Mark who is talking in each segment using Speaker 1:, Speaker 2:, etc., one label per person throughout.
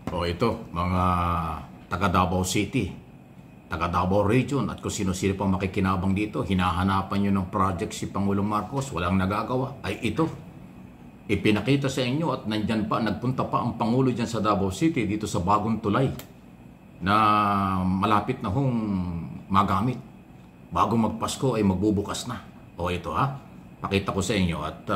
Speaker 1: O ito, mga taga Davao City, taga Davao Region at kung sino-sino pang makikinabang dito, hinahanapan nyo ng project si Pangulong Marcos, walang nagagawa, ay ito. Ipinakita sa inyo at nandyan pa, nagpunta pa ang Pangulo dyan sa Davao City dito sa bagong tulay na malapit na hong magamit. Bago magpasko ay magbubukas na. O ito ha, pakita ko sa inyo at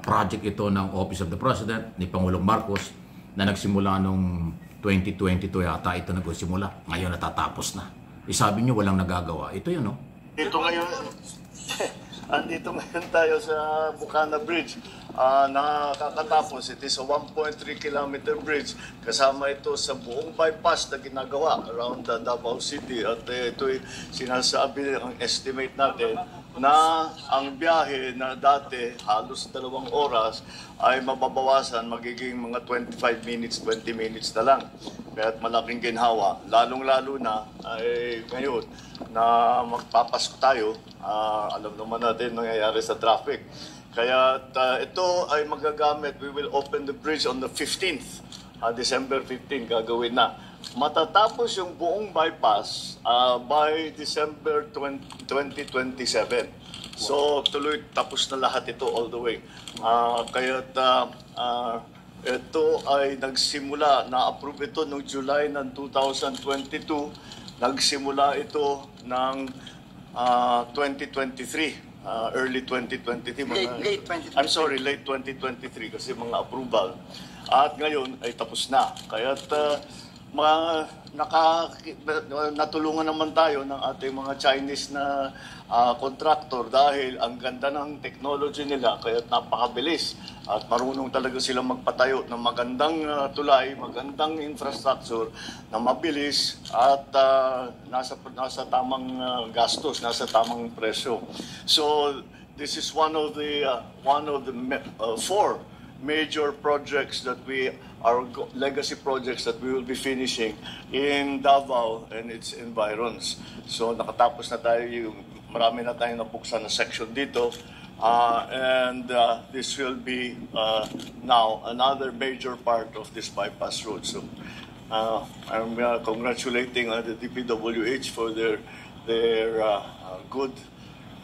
Speaker 1: project ito ng Office of the President ni Pangulong Marcos na nagsimula nung 2022 yata ito nagsimula. Ngayon natatapos na. Isabi nyo walang nagagawa. Ito yun, no?
Speaker 2: Dito ngayon, andito ngayon tayo sa Bukana Bridge. Nakakatapos, it is a 1.3 kilometer bridge. Kasama ito sa buong bypass na ginagawa around Davao City. At ito'y sinasabi, ang estimate natin, na ang biyahe na dati halos 2 oras ay mababawasan, magiging mga 25 minutes, 20 minutes na lang. Kaya't malaking ginhawa, lalong-lalo na ay ngayon na magpapasko tayo, alam naman natin nangyayari sa traffic. Kaya ito ay magagamit, we will open the bridge on the 15th, December 15, gagawin na. Matatapos yung buong bypass by December 2027. So tuloy tapos na lahat ito all the way. Kaya ito ay nagsimula, na-approve ito noong July ng 2022. Nagsimula ito ng 2023, early 2023.
Speaker 3: Late 2023.
Speaker 2: I'm sorry, late 2023 kasi mga approval. At ngayon ay tapos na. Kaya natulungan naman tayo ng ating mga Chinese na contractor dahil ang ganda ng technology nila kaya napakabilis at marunong talaga silang magpatayo ng magandang tulay, magandang infrastructure na mabilis at nasa tamang gastos, nasa tamang presyo. So this is one of the 4 major projects that our legacy projects that we will be finishing in Davao and its environs. So nakatapos na tayo, marami na tayong nabuksan na section dito. And this will be now another major part of this bypass road. So I'm congratulating the DPWH for their good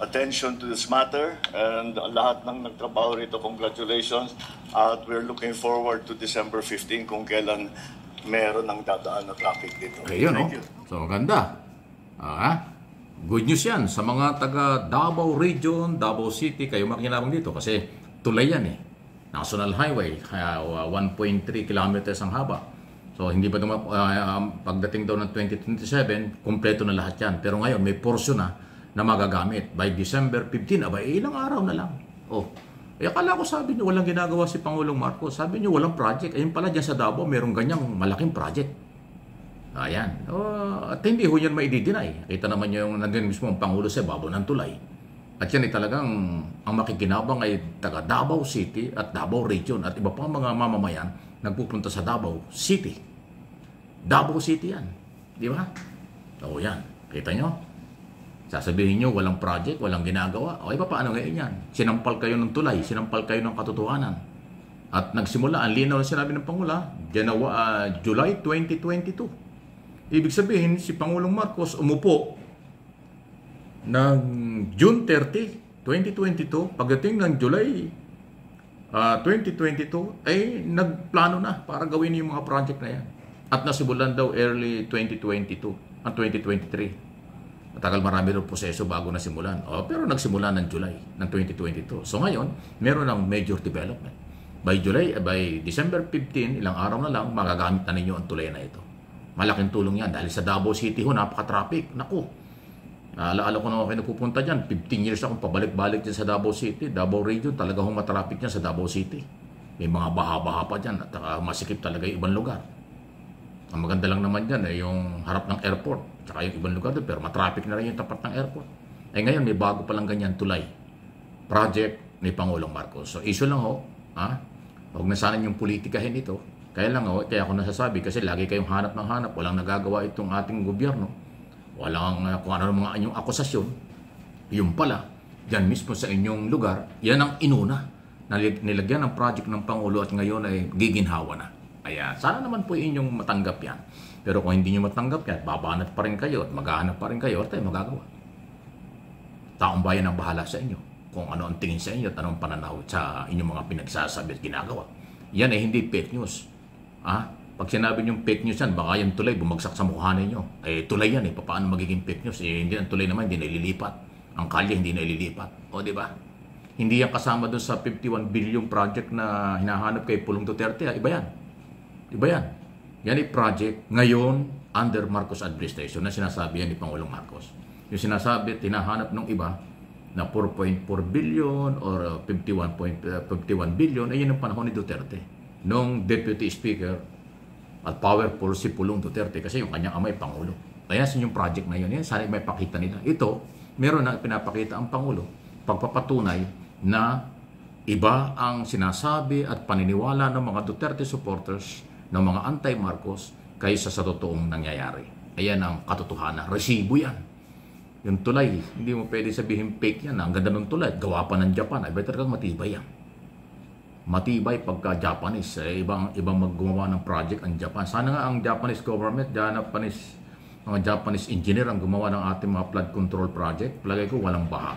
Speaker 2: attention to this matter, and lahat ng nagtrabaho rito, congratulations, at we're looking forward to December 15 kung kailan meron ng dadaan na traffic dito.
Speaker 1: Ayun, no? So, ganda. Good news yan sa mga taga Davao Region, Davao City, kayo makinabang dito kasi tulay yan eh. National Highway, 1.3 kilometers ang haba. So, hindi pa pagdating daw ng 2027, kompleto na lahat yan. Pero ngayon, may portion na magagamit by December 15, ilang araw na lang. Akala ko sabi niyo walang ginagawa si Pangulong Marcos. Sabi niyo walang project. Ayun pala dyan sa Davao, merong ganyang malaking project. Ayan. At hindi ho yan maididinay. Kita naman niyo yung nandun mismo ang Pangulo sa babaw ng tulay. At yan ay talagang ang makikinabang ay taga Davao City at Davao Region at iba pang mga mamamayan nagpupunta sa Davao City. Davao City yan. Di ba? Yan. Kita nyo? Sasabihin nyo, walang project, walang ginagawa. Paano ngayon yan? Sinampal kayo ng tulay, sinampal kayo ng katotohanan. At nagsimula, ang linaw na sinabi ng Pangulo, July 2022. Ibig sabihin, si Pangulong Marcos umupo ng June 30, 2022. Pagdating ng July 2022, ay nagplano na para gawin yung mga project na yan. At nasimulan daw early 2022, 2023. Matagal marami rin proseso bago nasimulan. Pero nagsimula ng July ng 2022. So ngayon, meron ng major development. By December 15, ilang araw na lang, magagamit na ninyo ang tulay na ito. Malaking tulong yan dahil sa Davao City ho, napaka-traffic. Naku, alaala ko naman kayo nagpupunta dyan. 15 years akong pabalik-balik dyan sa Davao City. Davao Region, talaga hong matraffic dyan sa Davao City. May mga baha-baha pa dyan at masikip talaga yung ibang lugar. Ang maganda lang naman dyan ay yung harap ng airport, tsaka yung ibang lugar doon, pero matraffic na rin yung tapat ng airport. Ngayon, may bago palang ganyan tulay. Project ni Pangulong Marcos. So, issue lang ho, huwag na sana yung politikahin ito. Kaya lang ho, kaya ako nasasabi, kasi lagi kayong hanap ng hanap, walang nagagawa itong ating gobyerno. Walang kung ano mga inyong akusasyon. Yung pala, dyan mismo sa inyong lugar, yan ang inuna na nilagyan ng project ng Pangulo at ngayon ay giginhawa na. Ayan, sana naman po inyong matanggap yan. Pero kung hindi nyo matanggap yan, babanat pa rin kayo at maghahanap pa rin kayo, tayo magagawa. Taong bayan ang bahala sa inyo. Kung ano ang tingin sa inyo at anong pananaw sa inyong mga pinagsasabi at ginagawa. Yan ay hindi fake news. Pag sinabi nyo fake news yan, baka yung tulay bumagsak sa mukha ninyo. Tulay yan paano magiging fake news? Hindi ang tulay naman, hindi naililipat. Ang kalye hindi naililipat. O, di ba? Hindi yan kasama doon sa 51 billion project na hinahanap kay Pulong Duterte. Iba yan. Iba yan. Yan ay project ngayon under Marcos administration na sinasabi yan ni Pangulong Marcos. Yung sinasabi, tinahanap ng iba na 4.4 billion or 51 billion, ay yun ang panahon ni Duterte. Nung Deputy Speaker at powerful si Pulong Duterte kasi yung kanyang amay Pangulo. Kaya yung project na yun, yan sana may pakita nila. Ito, meron na pinapakita ang Pangulo, pagpapatunay na iba ang sinasabi at paniniwala ng mga Duterte supporters, ng mga anti-Marcos, kaysa sa totoong nangyayari. Ayan ang katotohanan. Resibo yan. Yung tulay, hindi mo pwede sabihin fake yan. Ang ganda ng tulay, gawa pa ng Japan. Ay better kang matibay yan. Matibay pagka Japanese. Ibang maggumawa ng project ang Japan. Sana nga ang Japanese government, mga Japanese engineer ang gumawa ng ating mga flood control project. Palagay ko walang baha.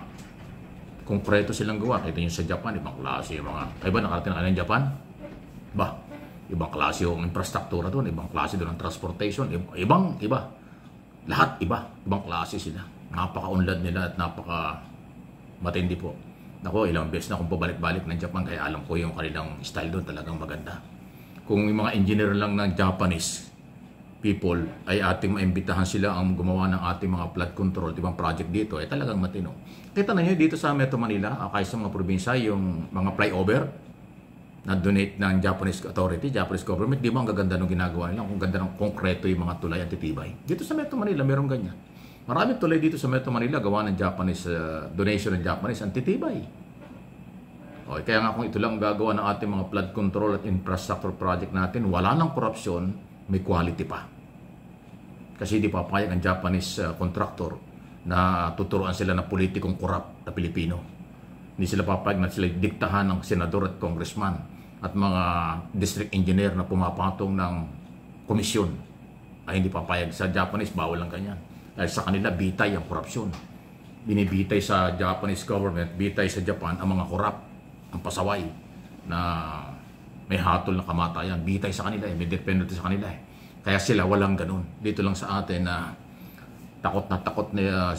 Speaker 1: Konkreto silang gawa. Kita nyo sa Japan, ibang klase yung mga... Ay ba, nakarating na kayo ng Japan? Ba? Ibang klase yung infrastruktura doon, ibang klase doon ang transportation, iba. Lahat iba, ibang klase sila. Napaka-unlad nila at napaka-matindi po. Ako, ilang beses na akong pabalik-balik ng Japan, kaya alam ko yung kanilang style doon talagang maganda. Kung yung mga engineer lang ng Japanese people ay ating maimbitahan sila ang gumawa ng ating mga flood control, ibang project dito, ay talagang matino. Kita na nyo dito sa Metro Manila, kahit sa mga probinsya, yung mga flyover, na donate ng Japanese authority, Japanese government, di ba ang gaganda ng ginagawa nila? Kung ganda ng konkreto yung mga tulay at titibay. Dito sa Metro Manila, meron ganyan. Maraming tulay dito sa Metro Manila, gawa ng Japanese, donation ng Japanese, ang titibay. Okay, kaya nga kung ito lang gagawa ng ating mga flood control at infrastructure project natin, wala nang korupsyon, may quality pa. Kasi di papayag ang Japanese contractor na tuturuan sila ng politikong korap na Pilipino. Hindi sila papayag na sila diktahan ng senador at congressman at mga district engineer na pumapatong ng komisyon. Ay hindi papayag. Sa Japanese, bawal lang ganyan. Dahil sa kanila, bitay ang korupsyon. Binibitay sa Japanese government, bitay sa Japan ang mga korap, ang pasaway na may hatol na kamatayan. Bitay sa kanila, may death penalty sa kanila. Kaya sila walang ganun. Dito lang sa atin na takot na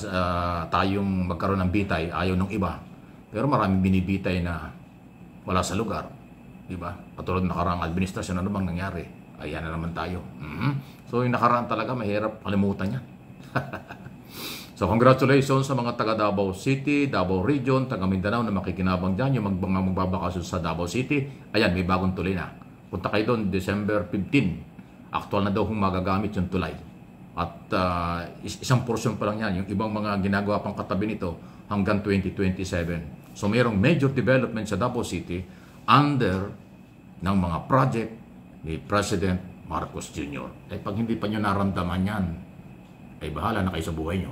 Speaker 1: tayong magkaroon ng bitay, ayaw ng iba. Pero maraming binibitay na wala sa lugar. Diba? Patulad ng nakaraang administrasyon, ano bang nangyari? Ayan na naman tayo. So yung nakaraan talaga, mahirap kalimutan yan. So congratulations sa mga taga Davao City, Davao Region, taga Mindanao na makikinabang dyan, yung mga magbabakasyon sa Davao City. Ayan, may bagong tulay na. Punta kayo doon, December 15. Actual na daw kung magagamit yung tulay. At isang portion pa lang yan. Yung ibang mga ginagawa pang katabi nito hanggang 2027. So mayroong major development sa Davao City under ng mga project ni President Marcos Jr. Pag hindi pa nyo naramdaman yan, ay bahala na kayo sa buhay nyo.